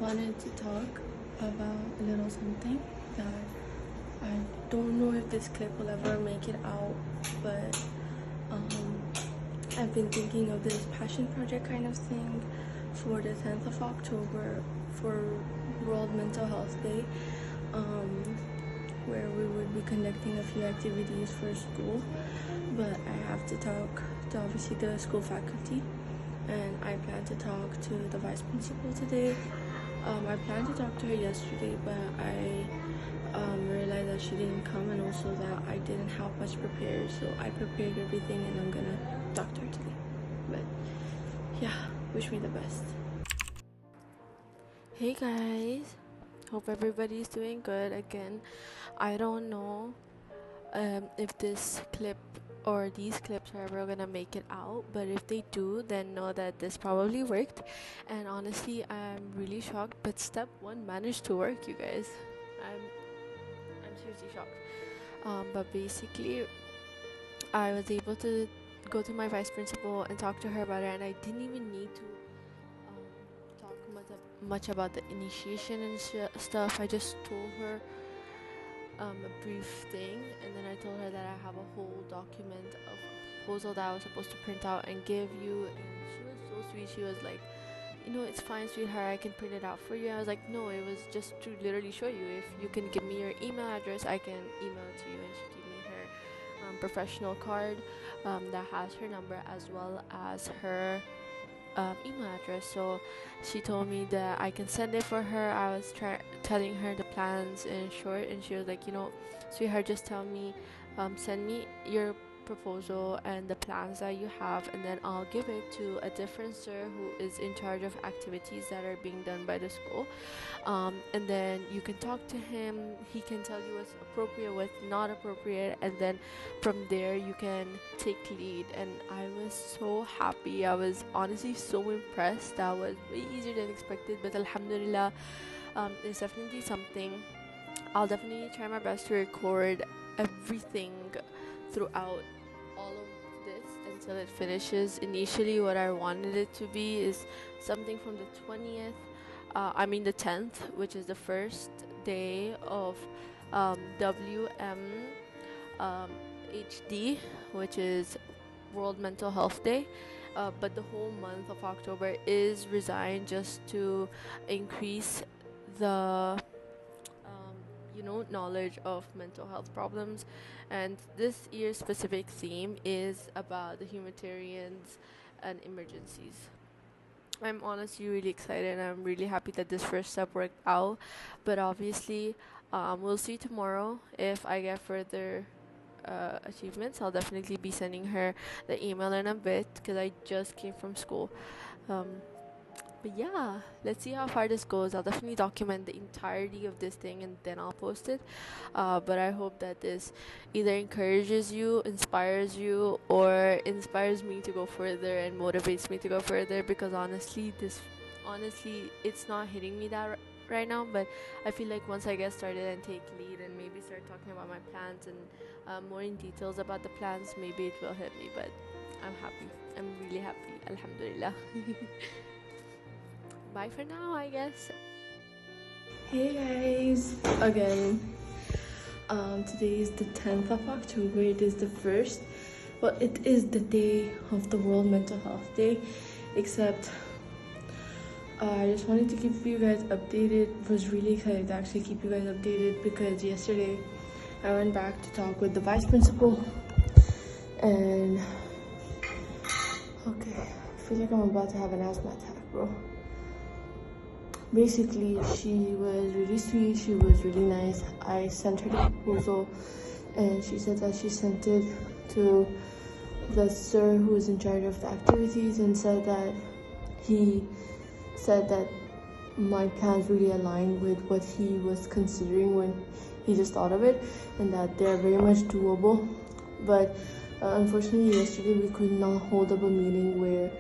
wanted to talk about a little something that I don't know if this clip will ever make it out, but I've been thinking of this passion project kind of thing for the 10th of October for World Mental Health Day, where we would be conducting a few activities for school, but I have to talk to obviously the school faculty, and I plan to talk to the vice principal today. I planned to talk to her yesterday, but I realized that she didn't come, and also that I didn't have much prepared, so I prepared everything and I'm gonna talk to her today. But yeah, wish me the best. Hey guys, hope everybody's doing good. Again, I don't know if this clip or these clips are ever gonna make it out, but if they do, then know that this probably worked. And honestly, I'm really shocked, but step one managed to work, you guys. I'm seriously shocked. But basically, I was able to go to my vice principal and talk to her about it, and I didn't even need to talk much about the initiation and stuff. I just told her a brief thing, and then I told her that I have a whole document of a proposal that I was supposed to print out and give you, and she was so sweet. She was like, it's fine, sweetheart, I can print it out for you. I was like, no, it was just to literally show you. If you can give me your email address, I can email it to you. And she gave me her professional card that has her number as well as her email address. So she told me that I can send it for her. I was telling her the plans in short, and she was like, sweetheart, just tell me, send me your proposal and the plans that you have, and then I'll give it to a different sir who is in charge of activities that are being done by the school, and then you can talk to him. He can tell you what's appropriate, what's not appropriate, and then from there you can take lead. And I was so happy. I was honestly so impressed. That was way easier than expected, but alhamdulillah, it's definitely something. I'll definitely try my best to record everything throughout all of this until it finishes. Initially, what I wanted it to be is something from the the 10th, which is the first day of WMHD, which is World Mental Health Day. But the whole month of October is resigned just to increase the knowledge of mental health problems. And this year's specific theme is about the humanitarians and emergencies. I'm honestly really excited, and I'm really happy that this first step worked out. But obviously, we'll see tomorrow if I get further achievements. I'll definitely be sending her the email in a bit because I just came from school. But yeah, let's see how far this goes. I'll definitely document the entirety of this thing and then I'll post it. But I hope that this either encourages you, inspires you, or inspires me to go further and motivates me to go further. Because honestly, it's not hitting me that right now. But I feel like once I get started and take lead and maybe start talking about my plans and more in details about the plans, maybe it will hit me. But I'm happy. I'm really happy. Alhamdulillah. Bye for now, I guess. Hey guys, again. Today is the 10th of October. It is it is the day of the World Mental Health Day, except I just wanted to keep you guys updated. Was really excited to actually keep you guys updated because yesterday I went back to talk with the vice principal, and okay, I feel like I'm about to have an asthma attack, bro. Basically, she was really sweet, she was really nice. I sent her the proposal, and she said that she sent it to the sir who is in charge of the activities, and said that he said that my plans really aligned with what he was considering when he just thought of it, and that they're very much doable. But unfortunately, yesterday we could not hold up a meeting where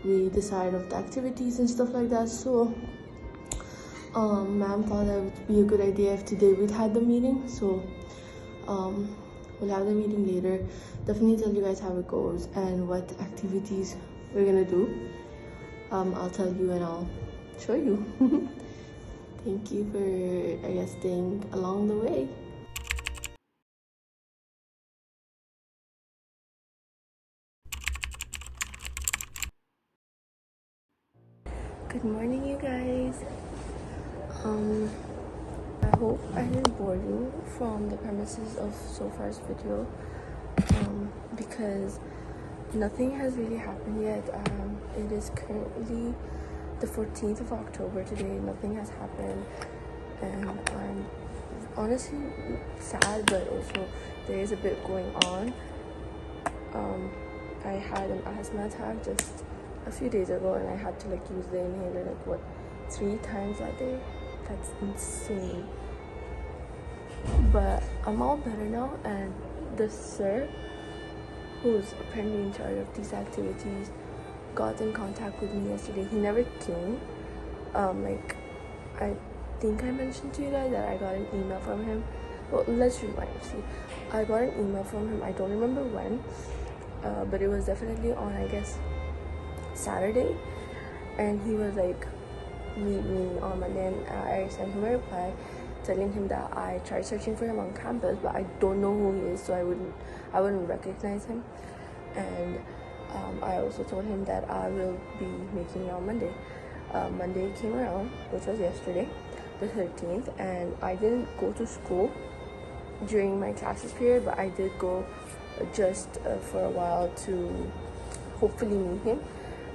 we decide of the activities and stuff like that. So ma'am thought that it would be a good idea if today we'd had the meeting. So we'll have the meeting later. Definitely tell you guys how it goes and what activities we're gonna do. I'll tell you and I'll show you. thank you for, I guess, staying along the way. Good morning, you guys. I hope I didn't bore you from the premises of so far's video, because nothing has really happened yet. It is currently the 14th of October today. Nothing has happened, and I'm honestly sad, but also there is a bit going on. I had an asthma attack just a few days ago, and I had to use the inhaler 3 times that day. That's insane. But I'm all better now, and the sir who's apparently in charge of these activities got in contact with me yesterday. He never came. I think I mentioned to you guys that I got an email from him. Well, let's rewind. See, I got an email from him. I don't remember when, but it was definitely on, I guess, Saturday, and he was like, meet me on Monday, and I sent him a reply telling him that I tried searching for him on campus, but I don't know who he is, so I wouldn't recognize him. And I also told him that I will be making it on Monday. Monday came around, which was yesterday, the 13th, and I didn't go to school during my classes period, but I did go just for a while to hopefully meet him,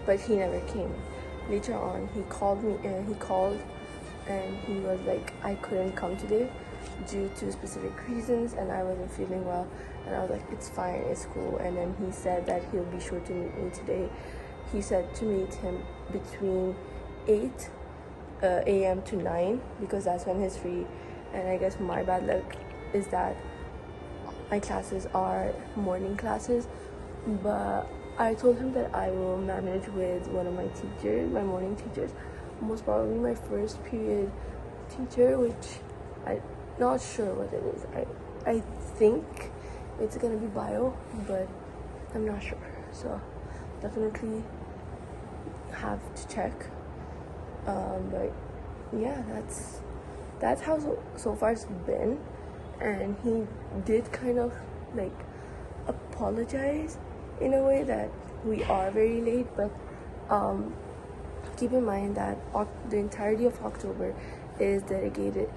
but he never came. Later on, he called and he was like, I couldn't come today due to specific reasons, and I wasn't feeling well, and I was like, it's fine, it's cool. And then he said that he'll be sure to meet me today. He said to meet him between 8 a.m. to 9, because that's when he's free. And I guess my bad luck is that my classes are morning classes, but I told him that I will manage with one of my teachers, my morning teachers, most probably my first period teacher, which I'm not sure what it is. I think it's gonna be bio, but I'm not sure, so definitely have to check. But yeah, that's how so far it's been. And he did kind of apologize in a way that we are very late, but keep in mind that the entirety of October is dedicated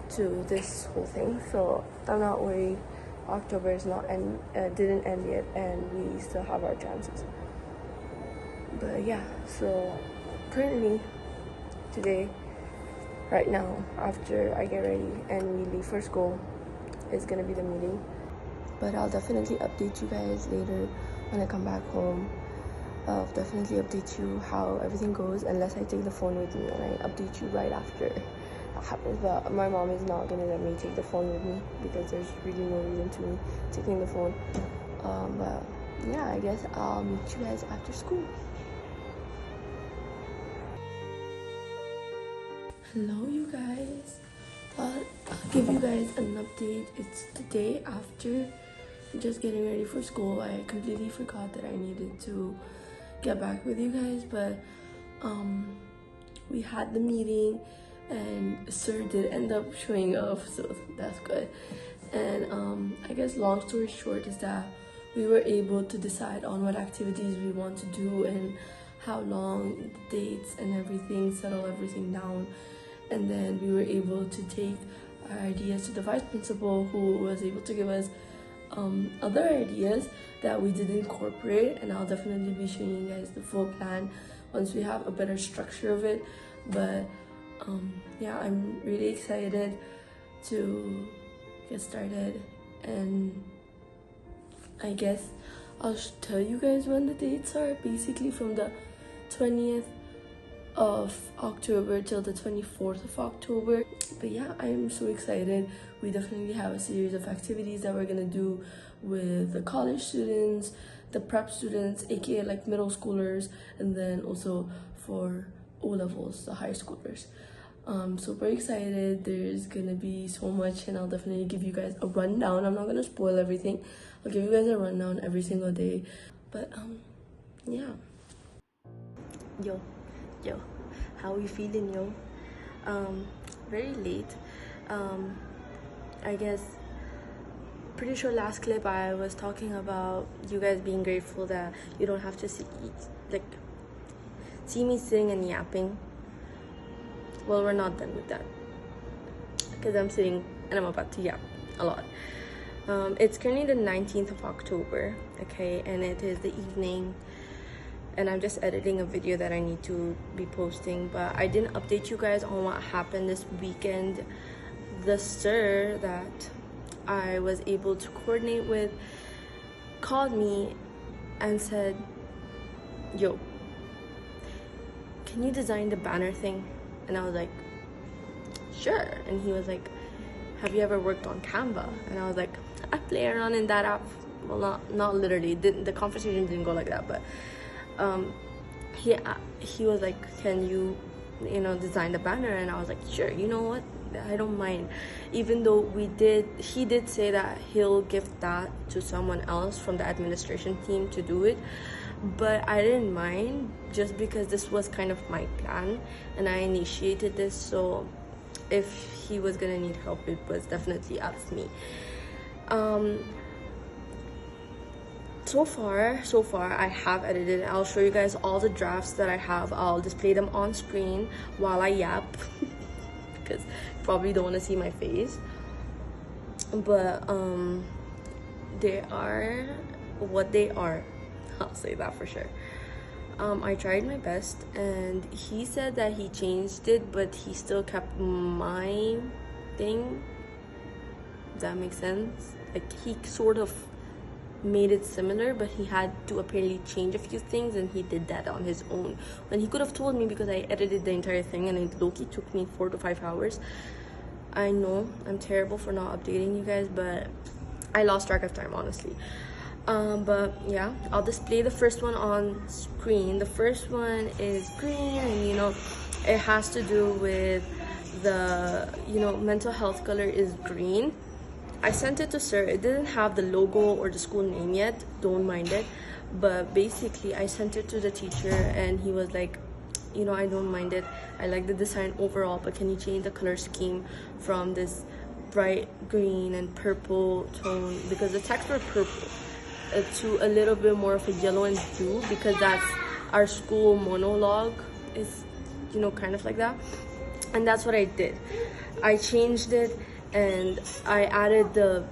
to this whole thing, so I'm not worried. October is not didn't end yet, and we still have our chances. But yeah, so currently today, right now, after I get ready and we leave for school, is gonna be the meeting. But I'll definitely update you guys later when I come back home. I'll definitely update you how everything goes, unless I take the phone with me, and I update you right after that happens. But my mom is not gonna let me take the phone with me, because there's really no reason to me taking the phone. But yeah, I guess I'll meet you guys after school. Hello, you guys. I'll give you guys an update. It's the day after just getting ready for school. I completely forgot that I needed to get back with you guys, but we had the meeting, and sir did end up showing up, so that's good. And I guess long story short is that we were able to decide on what activities we want to do and how long, the dates and everything, settle everything down. And then we were able to take our ideas to the vice principal, who was able to give us other ideas that we did incorporate, and I'll definitely be showing you guys the full plan once we have a better structure of it. But yeah, I'm really excited to get started, and I guess I'll tell you guys when the dates are. Basically from the 20th of October till the 24th of October. But yeah, I'm so excited. We definitely have a series of activities that we're gonna do with the college students, the prep students, aka middle schoolers, and then also for O-levels, the high schoolers. Super excited. There's gonna be so much, and I'll definitely give you guys a rundown. I'm not gonna spoil everything. I'll give you guys a rundown every single day. But yeah. Yo, How you feeling, yo? Very late. I guess pretty sure last clip I was talking about you guys being grateful that you don't have to see me sitting and yapping. Well, we're not done with that, because I'm sitting and I'm about to yap a lot. It's currently the 19th of October, okay, and it is the evening, and I'm just editing a video that I need to be posting, but I didn't update you guys on what happened this weekend. The sir that I was able to coordinate with called me and said, yo, can you design the banner thing? And I was like, sure. And he was like, have you ever worked on Canva? And I was like, I play around in that app. Well, not literally. The conversation didn't go like that, but he was like, can you design the banner? And I was like, sure. You know what? I don't mind. Even though he did say that he'll give that to someone else from the administration team to do it, but I didn't mind, just because this was kind of my plan and I initiated this. So if he was gonna need help, it was definitely up to me. So far I have edited. I'll show you guys all the drafts that I have. I'll display them on screen while I yap because you probably don't want to see my face, but they are what they are. I'll say that for sure. I tried my best, and he said that he changed it, but he still kept my thing. Does that make sense? Like, he sort of made it similar, but he had to apparently change a few things, and he did that on his own when he could have told me, because I edited the entire thing and it low-key took me 4 to 5 hours. I know I'm terrible for not updating you guys, but I lost track of time, honestly. But yeah, I'll display the first one on screen. The first one is green, and it has to do with the mental health color is green. I sent it to sir. It didn't have the logo or the school name yet, don't mind it, but basically I sent it to the teacher and he was like, I don't mind it, I like the design overall, but can you change the color scheme from this bright green and purple tone, because the text were purple, to a little bit more of a yellow and blue, because that's our school monologue is kind of like that. And that's what I did. I changed it, and I added the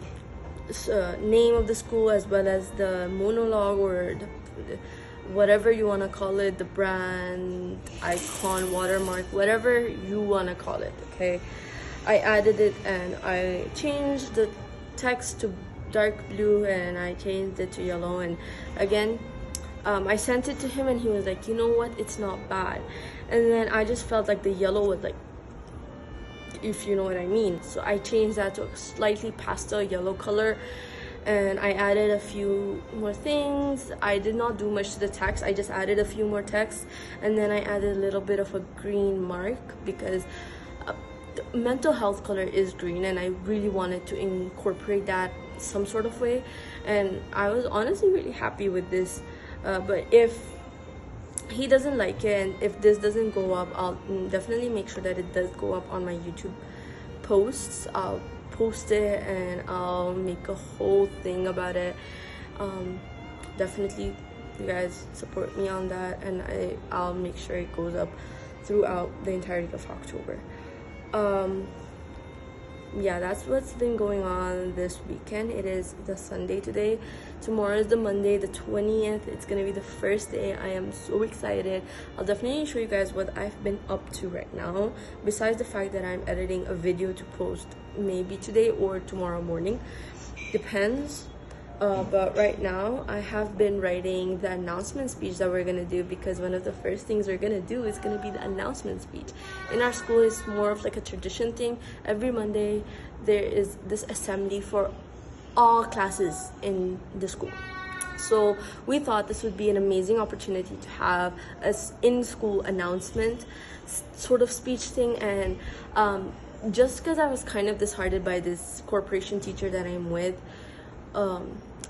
name of the school as well as the monologue, or whatever you want to call it, the brand, icon, watermark, whatever you want to call it, okay? I added it, and I changed the text to dark blue, and I changed it to yellow. And again, I sent it to him, and he was like, you know what, it's not bad. And then I just felt like the yellow was like, if you know what I mean, so I changed that to a slightly pastel yellow color, and I added a few more things. I did not do much to the text. I just added a few more text, and then I added a little bit of a green mark, because the mental health color is green, and I really wanted to incorporate that some sort of way. And I was honestly really happy with this, but if he doesn't like it, and if this doesn't go up, I'll definitely make sure that it does go up on my YouTube posts. I'll post it and I'll make a whole thing about it. Definitely you guys support me on that, and I'll make sure it goes up throughout the entirety of October. Yeah, that's what's been going on this weekend. It is the Sunday today. Tomorrow is the Monday, the 20th. It's gonna be the first day. I am so excited. I'll definitely show you guys what I've been up to right now, besides the fact that I'm editing a video to post maybe today or tomorrow morning, depends. But right now I have been writing the announcement speech that we're gonna do, because one of the first things we're gonna do is gonna be the announcement speech. In our school, it's more of like a tradition thing. Every Monday there is this assembly for all classes in the school. So we thought this would be an amazing opportunity to have a in-school announcement sort of speech thing. And just because I was kind of disheartened by this corporation teacher that I'm with,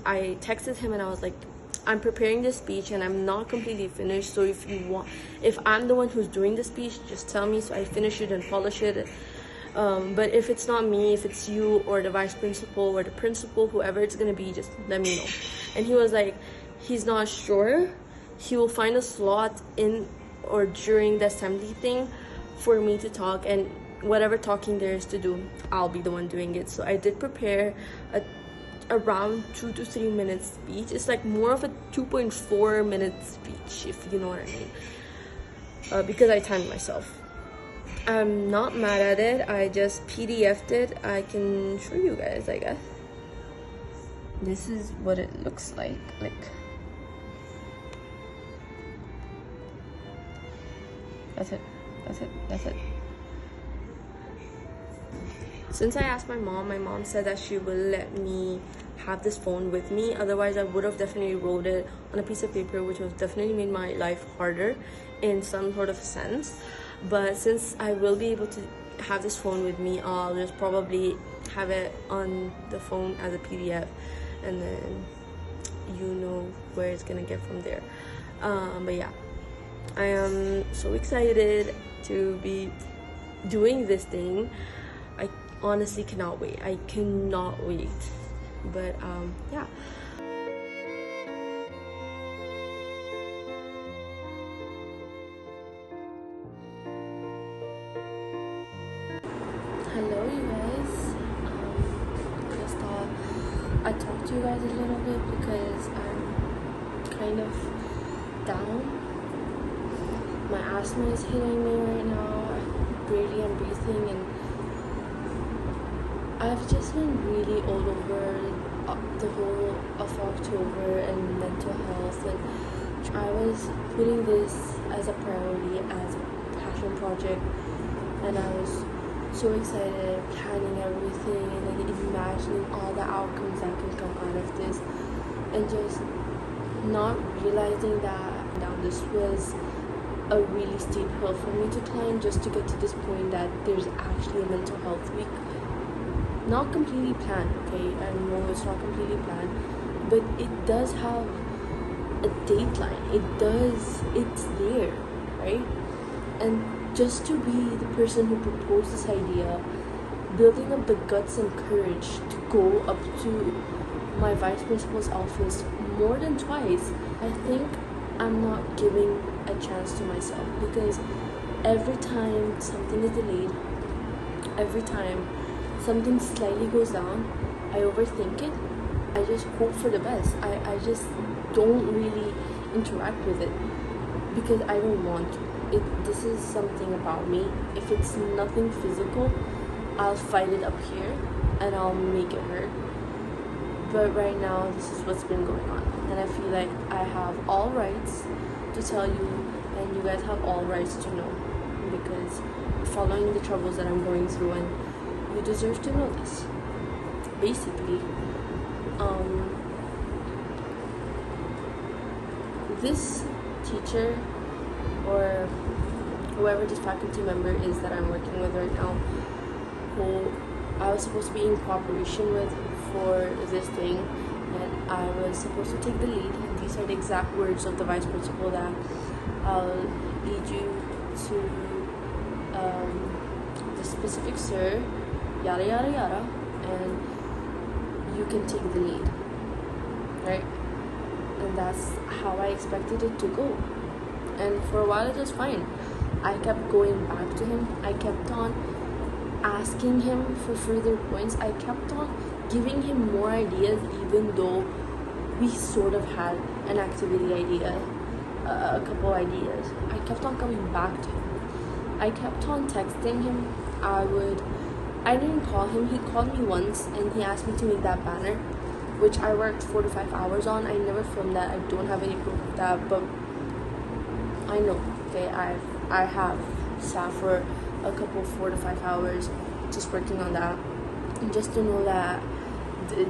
I texted him and I was like, I'm preparing this speech and I'm not completely finished. So if I'm the one who's doing the speech, just tell me so I finish it and polish it. But if it's not me, if it's you or the vice principal or the principal, whoever it's gonna be, just let me know. And he was like, he's not sure. He will find a slot in or during the assembly thing for me to talk, and whatever talking there is to do, I'll be the one doing it. So I did prepare around 2 to 3 minutes speech. It's like more of a 2.4 minute speech, if you know what I mean, because I timed myself. I'm not mad at it. I just PDF'd it. I can show you guys, I guess. This is what it looks like. That's it. Since I asked my mom said that she will let me have this phone with me. Otherwise, I would have definitely wrote it on a piece of paper, which would definitely made my life harder in some sort of sense. But since I will be able to have this phone with me, I'll just probably have it on the phone as a PDF, and then you know where it's gonna get from there. But yeah, I am so excited to be doing this thing. I honestly cannot wait. I cannot wait. But yeah. Hello, you guys. Just thought I'd talk to you guys a little bit because I'm kind of down. My asthma is hitting me right now. I am breathing, and I've just been really all over the whole of October and mental health, and I was putting this as a priority, as a passion project, and I was so excited, planning everything, and then imagining all the outcomes that can come out of this, and just not realizing that now this was a really steep hill for me to climb just to get to this point that there's actually a mental health week. Not completely planned, okay? I know it's not completely planned, but it does have a dateline. It's there, right? And just to be the person who proposed this idea, building up the guts and courage to go up to my vice principal's office more than twice, I think I'm not giving a chance to myself, because every time something is delayed, every time something slightly goes down, I overthink it. I just hope for the best. I just don't really interact with it because I don't want to. This is something about me. If it's nothing physical, I'll fight it up here and I'll make it hurt. But right now, this is what's been going on, and I feel like I have all rights to tell you, and you guys have all rights to know, because following the troubles that I'm going through, and you deserve to know this. Basically, this teacher or whoever this faculty member is that I'm working with right now, who I was supposed to be in cooperation with for this thing, and I was supposed to take the lead. These are the exact words of the vice principal, that I'll lead you to the specific sir, yada yada yada, and you can take the lead, right? And that's how I expected it to go. And for a while it was fine. I kept going back to him. I kept on asking him for further points. I kept on giving him more ideas, even though we sort of had an activity idea, a couple ideas. I kept on coming back to him. I kept on texting him. I didn't call him. He called me once and he asked me to make that banner, which I worked 4 to 5 hours on. I never filmed that. I don't have any proof of that, but I know, okay, I have sat for a couple 4 to 5 hours just working on that, and just to know that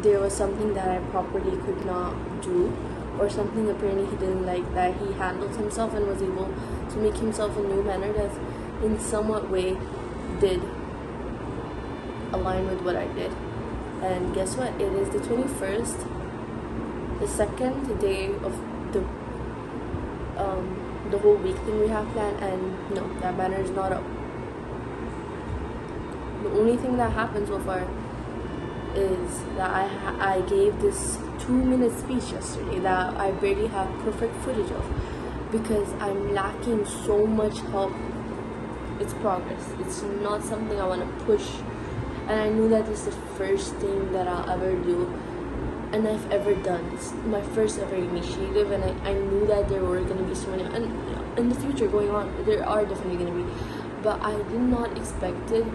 there was something that I properly could not do, or something apparently he didn't like, that he handled himself and was able to make himself a new manner that in somewhat way did align with what I did. And guess what? It is the 21st the second day of the the whole week thing we have planned, and no, that banner is not up. The only thing that happened so far is that I gave this 2-minute speech yesterday that I barely have perfect footage of because I'm lacking so much help. It's progress. It's not something I want to push, and I knew that this is the first thing that I'll ever do and I've ever done. It's my first ever initiative, and I knew that there were going to be so many, and in the future going on there are definitely going to be, but I did not expect it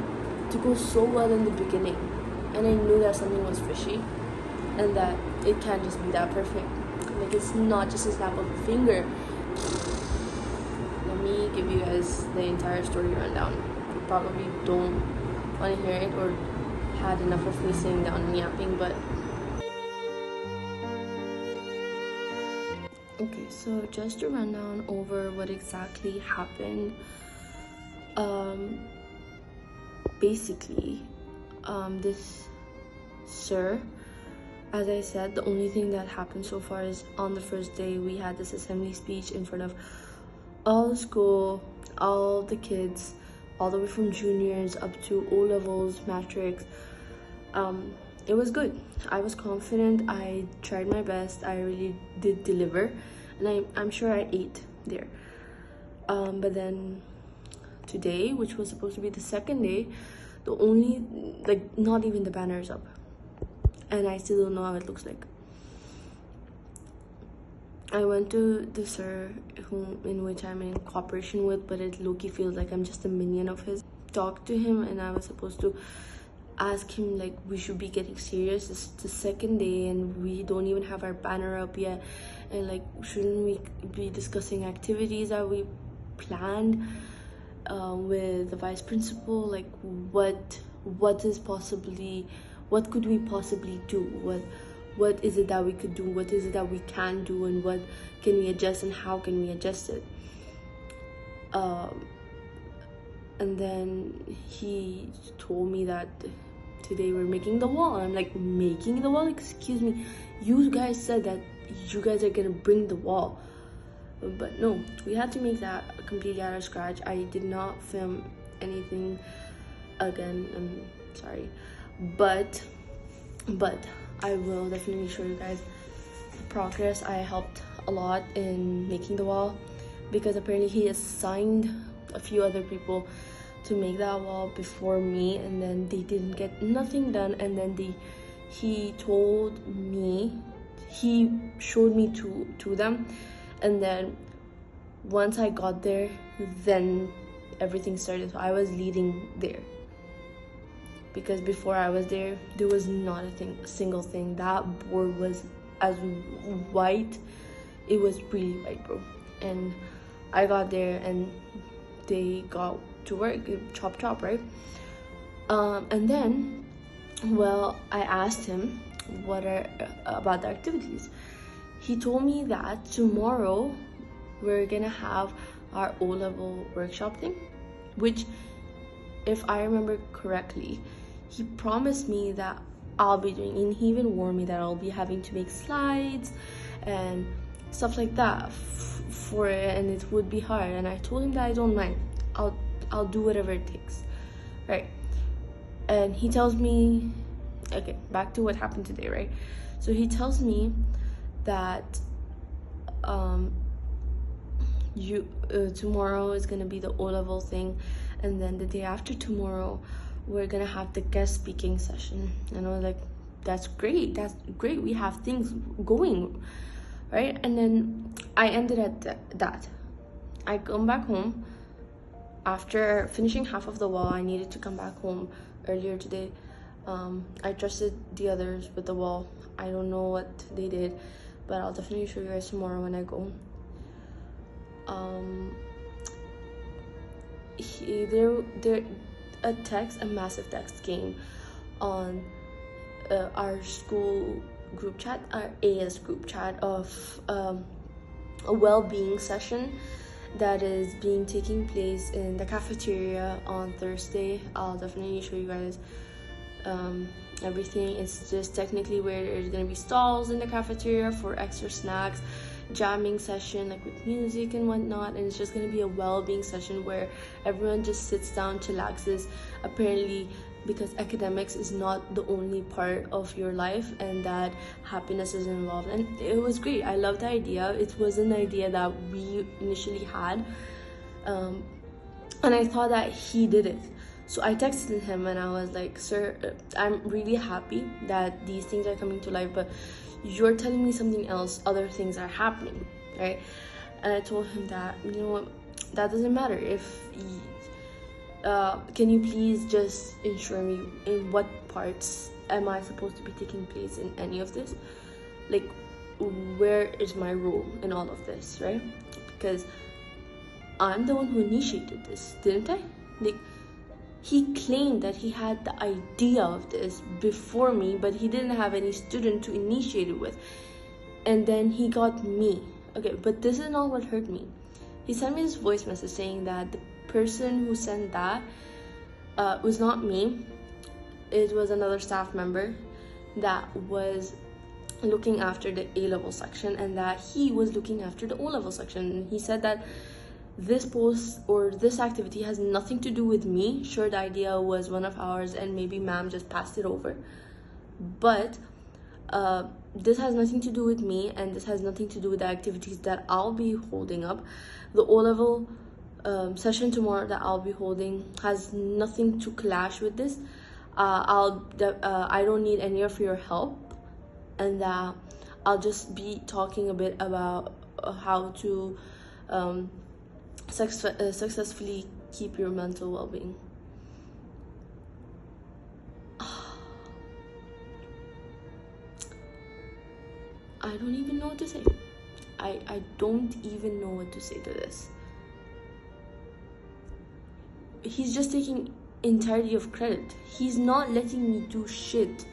to go so well in the beginning, and I knew that something was fishy and that it can't just be that perfect. Like, it's not just a snap of a finger. Let me give you guys the entire story rundown. You probably don't want to hear it or had enough of me sitting down and yapping, but okay, so just to run down over what exactly happened. Basically, this sir, as I said, the only thing that happened so far is on the first day we had this assembly speech in front of all the school, all the kids, all the way from juniors up to O levels, matrix. It was good. I was confident. I tried my best. I really did deliver, and I'm sure I ate there. But then today, which was supposed to be the second day, the only, like, not even the banner is up, and I still don't know how it looks like. I went to the sir in which I'm in cooperation with, but it low-key feels like I'm just a minion of his. Talked to him, and I was supposed to ask him, like, we should be getting serious. This is the second day and we don't even have our banner up yet, and like, shouldn't we be discussing activities that we planned with the vice principal? Like, what could we possibly do? What is it that we could do? What is it that we can do? And what can we adjust, and how can we adjust it? And then he told me that today we're making the wall. I'm like, making the wall? Excuse me, you guys said that you guys are gonna bring the wall. But no, we had to make that completely out of scratch. I did not film anything again, I'm sorry, but I will definitely show you guys the progress. I helped a lot in making the wall because apparently he assigned a few other people to make that wall before me, and then they didn't get nothing done, and then he showed me to them, and then once I got there, then everything started. So I was leading there, because before I was there was not a single thing. That board was as white, it was really white, bro. And I got there and they got to work, chop, right? And then, well, I asked him what are about the activities. He told me that tomorrow we're gonna have our O-level workshop thing, which, if I remember correctly, he promised me that I'll be doing, and he even warned me that I'll be having to make slides and stuff like that for it, and it would be hard. And I told him that I don't mind. I'll do whatever it takes, right? And he tells me, okay, back to what happened today, right? So he tells me that tomorrow is gonna be the O-level thing, and then the day after tomorrow we're gonna have the guest speaking session. And I was like, that's great, we have things going, right? And then I ended at that. I come back home after finishing half of the wall. I needed to come back home earlier today. I trusted the others with the wall. I don't know what they did, but I'll definitely show you guys tomorrow when I go. A massive text came on our school group chat, our AS group chat, of a well-being session that is taking place in the cafeteria on Thursday. I'll definitely show you guys everything. It's just technically where there's gonna be stalls in the cafeteria for extra snacks, jamming session like with music and whatnot, and it's just gonna be a well-being session where everyone just sits down, chillaxes, apparently because academics is not the only part of your life and that happiness is involved. And it was great. I love the idea. It was an idea that we initially had, and I thought that he did it. So I texted him and I was like, sir, I'm really happy that these things are coming to life, but you're telling me something else, other things are happening, right? And I told him that, you know what, that doesn't matter. If can you please just ensure me in what parts am I supposed to be taking place in any of this? Like, where is my role in all of this, right? Because I'm the one who initiated this, didn't I? Like, he claimed that he had the idea of this before me, but he didn't have any student to initiate it with. And then he got me. Okay, but this is not what hurt me. He sent me this voice message saying that the person who sent that was not me. It was another staff member that was looking after the A-level section, and that he was looking after the O-level section. And he said that this post or this activity has nothing to do with me. Sure, the idea was one of ours and maybe ma'am just passed it over, but this has nothing to do with me, and this has nothing to do with the activities that I'll be holding up. The O-level session tomorrow that I'll be holding has nothing to clash with this. I don't need any of your help, and I'll just be talking a bit about how to successfully keep your mental well-being. I don't even know what to say. I don't even know what to say to this. He's just taking entirety of credit. He's not letting me do shit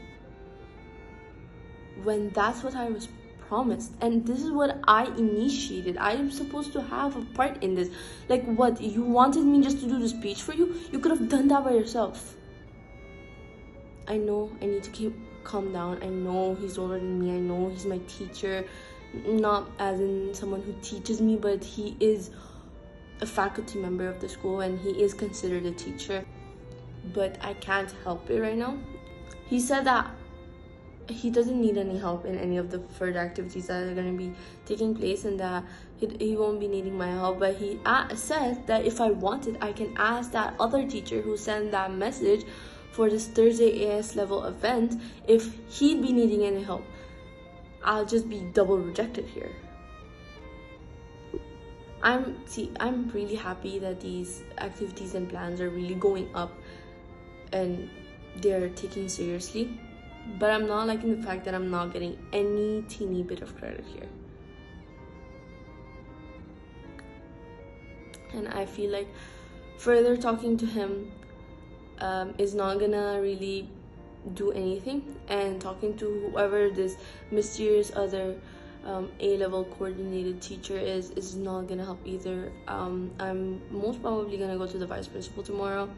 when that's what I was promised, and this is what I initiated. I am supposed to have a part in this. Like, what, you wanted me just to do the speech for you? You could have done that by yourself. I know I need to calm down. I know he's older than me. I know he's my teacher, not as in someone who teaches me, but he is a faculty member of the school and he is considered a teacher. But I can't help it right now. He said that he doesn't need any help in any of the further activities that are going to be taking place, and that he won't be needing my help. But he said that if I wanted, I can ask that other teacher who sent that message for this Thursday AS level event if he'd be needing any help. I'll just be double rejected here. I'm really happy that these activities and plans are really going up and they're taken seriously. But I'm not liking the fact that I'm not getting any teeny bit of credit here. And I feel like further talking to him is not gonna really do anything. And talking to whoever this mysterious other A-level coordinated teacher is not gonna help either. I'm most probably gonna go to the vice principal tomorrow.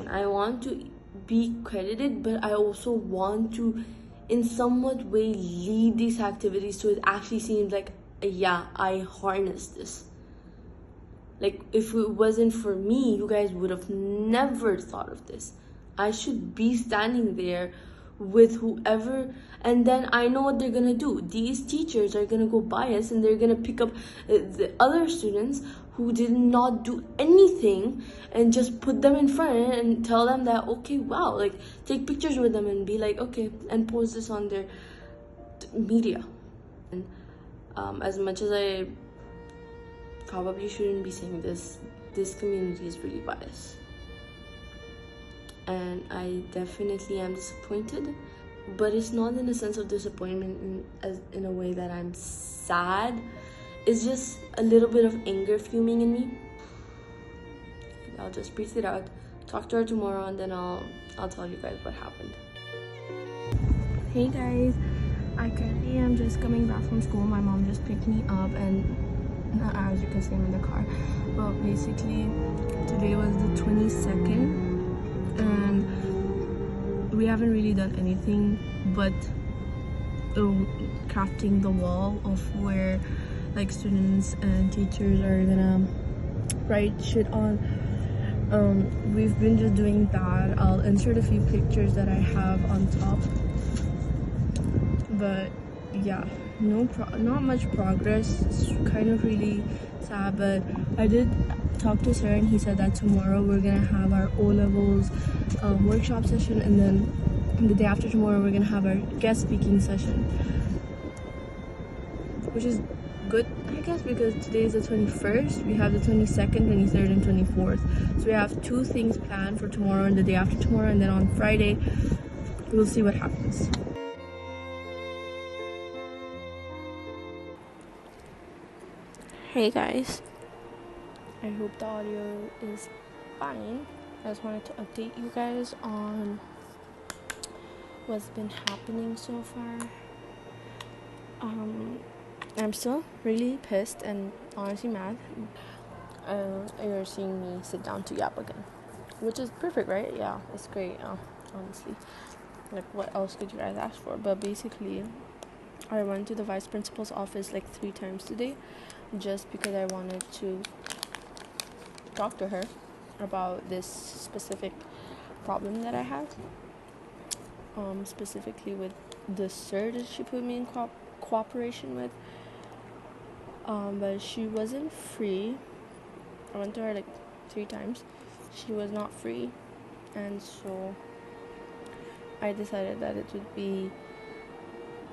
I want to be credited, but I also want to in somewhat way lead these activities so it actually seems like, yeah, I harnessed this. Like, if it wasn't for me, you guys would have never thought of this. I should be standing there with whoever, and then I know what they're gonna do. These teachers are gonna go bias and they're gonna pick up the other students who did not do anything and just put them in front and tell them that, okay, wow, like, take pictures with them and be like, okay, and post this on their media. And as much as I probably shouldn't be saying this community is really biased, and I definitely am disappointed, but it's not in a sense of disappointment in a way that I'm sad. It's just a little bit of anger fuming in me. I'll just breathe it out, talk to her tomorrow, and then I'll tell you guys what happened. Hey guys, I currently am just coming back from school. My mom just picked me up, and as you can see, I'm in the car. But basically, today was the 22nd, and we haven't really done anything but crafting the wall of where like students and teachers are gonna write shit on. We've been just doing that. I'll insert a few pictures that I have on top, but yeah, not much progress. It's kind of really sad, but I did talk to sir and he said that tomorrow we're gonna have our O-levels workshop session, and then the day after tomorrow we're gonna have our guest speaking session, which is good, I guess, because today is the 21st. We have the 22nd, 23rd, and 24th. So we have 2 things planned for tomorrow and the day after tomorrow, and then on Friday we'll see what happens. Hey guys, I hope the audio is fine. I just wanted to update you guys on what's been happening so far. I'm still really pissed and honestly mad. You're seeing me sit down to yap again, which is perfect, right? Yeah, it's great. Honestly, like, what else could you guys ask for? But basically, I went to the vice principal's office like 3 times today, just because I wanted to talk to her about this specific problem that I have. Specifically with the sir that she put me in cooperation with. But she wasn't free. I went to her like 3 times. She was not free, and so I decided that it would be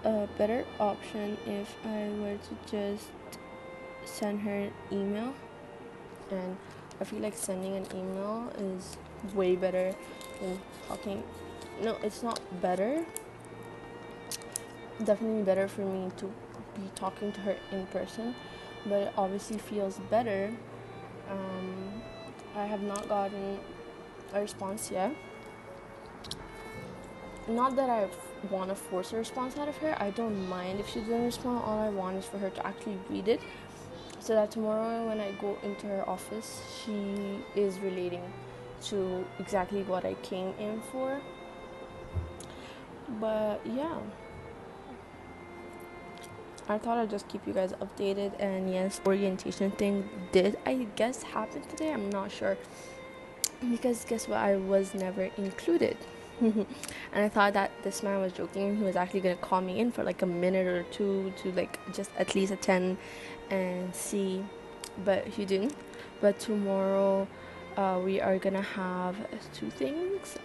a better option if I were to just send her an email. And I feel like sending an email is way better than talking. No, it's not better. Definitely better for me to be talking to her in person, but it obviously feels better. I have not gotten a response yet. Not that I want to force a response out of her. I don't mind if she doesn't respond. All I want is for her to actually read it, so that tomorrow when I go into her office, she is relating to exactly what I came in for. But yeah, I thought I'd just keep you guys updated. And yes, orientation thing did, I guess, happen today. I'm not sure, because guess what, I was never included. And I thought that this man was joking. He was actually gonna call me in for like a minute or 2 to like just at least attend and see, but he didn't. But tomorrow we are gonna have 2 things,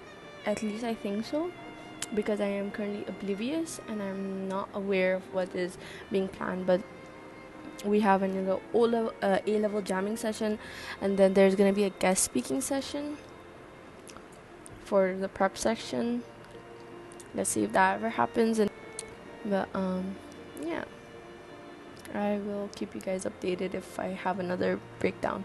at least I think so, because I am currently oblivious and I'm not aware of what is being planned. But we have another A-level jamming session, and then there's going to be a guest speaking session for the prep section. Let's see if that ever happens. But yeah, I will keep you guys updated if I have another breakdown.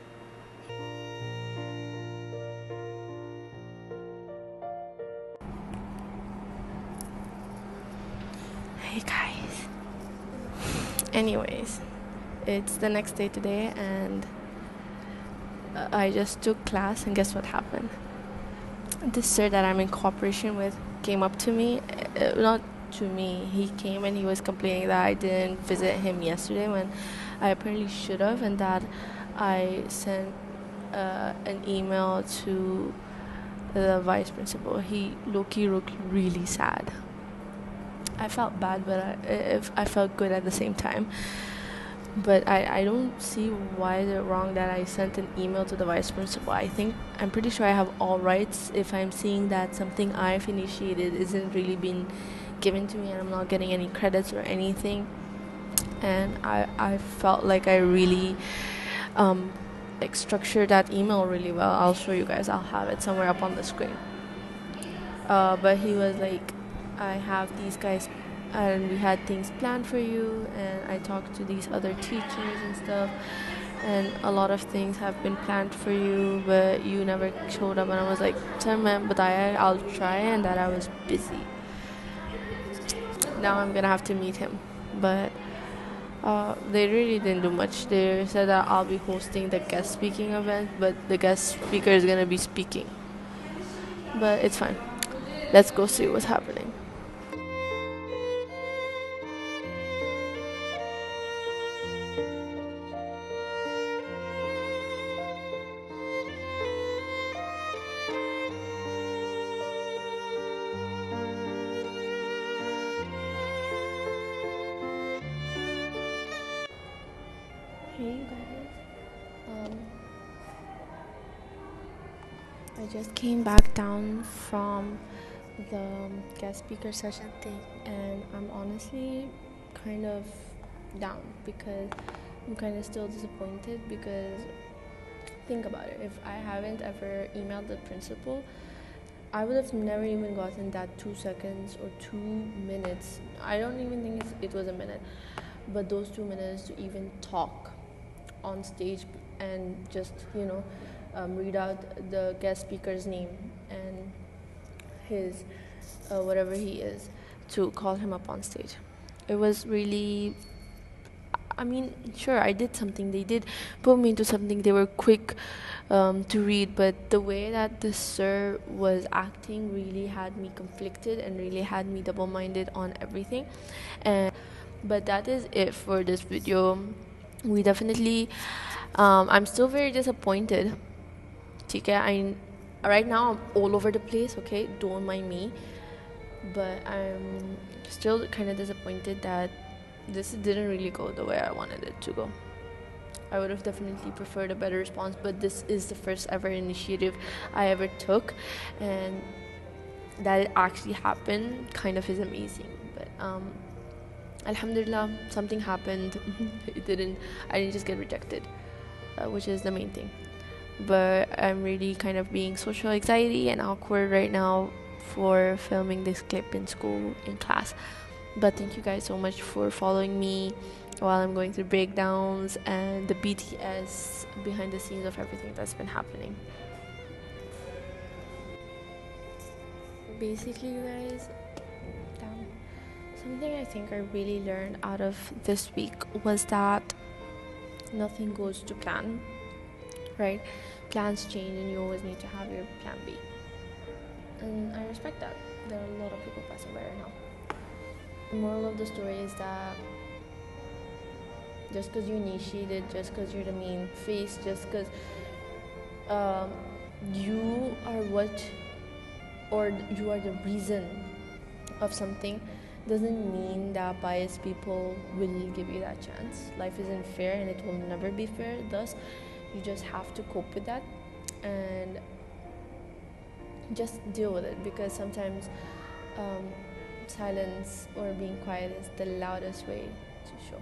Hey guys. Anyways, it's the next day today, and I just took class, and guess what happened? This sir that I'm in cooperation with came up to me, not to me, he came and he was complaining that I didn't visit him yesterday when I apparently should have, and that I sent an email to the vice principal. He looked really sad. I felt bad, but I felt good at the same time. But I don't see why is it wrong that I sent an email to the vice principal. I'm pretty sure I have all rights if I'm seeing that something I've initiated isn't really being given to me and I'm not getting any credits or anything. And I felt like I really like structured that email really well. I'll show you guys. I'll have it somewhere up on the screen. But he was like, I have these guys and we had things planned for you, and I talked to these other teachers and stuff, and a lot of things have been planned for you, but you never showed up. And I was like, I'll try, and that I was busy. Now I'm gonna have to meet him, but they really didn't do much. They said that I'll be hosting the guest speaking event, but the guest speaker is gonna be speaking, but it's fine. let's go see what's happening. Hey you guys, I just came back down from the guest speaker session thing, and I'm honestly kind of down because I'm kind of still disappointed. Because think about it, if I haven't ever emailed the principal, I would have never even gotten that 2 seconds or 2 minutes. I don't even think it was a minute, but those 2 minutes to even talk on stage and just read out the guest speaker's name and his whatever he is, to call him up on stage. It was really, I mean, sure, I did something. They did put me into something. They were quick to read, but the way that the sir was acting really had me conflicted and really had me double-minded on everything. But that is it for this video. We definitely, I'm still very disappointed. Okay, right now I'm all over the place. Okay, don't mind me, but I'm still kind of disappointed that this didn't really go the way I wanted it to go. I would have definitely preferred a better response, but this is the first ever initiative I ever took, and that it actually happened kind of is amazing. But alhamdulillah, something happened. I didn't just get rejected, which is the main thing. But I'm really kind of being social anxiety and awkward right now for filming this clip in school, in class. But thank you guys so much for following me while I'm going through breakdowns and the BTS behind the scenes of everything that's been happening. Basically, you guys, something I think I really learned out of this week was that nothing goes to plan, right? Plans change and you always need to have your plan B. And I respect that. There are a lot of people passing by right now. The moral of the story is that just because you initiated, just because you're the main face, just because you are you are the reason of something, doesn't mean that biased people will give you that chance. Life isn't fair and it will never be fair. Thus, you just have to cope with that and just deal with it, because sometimes silence or being quiet is the loudest way to show.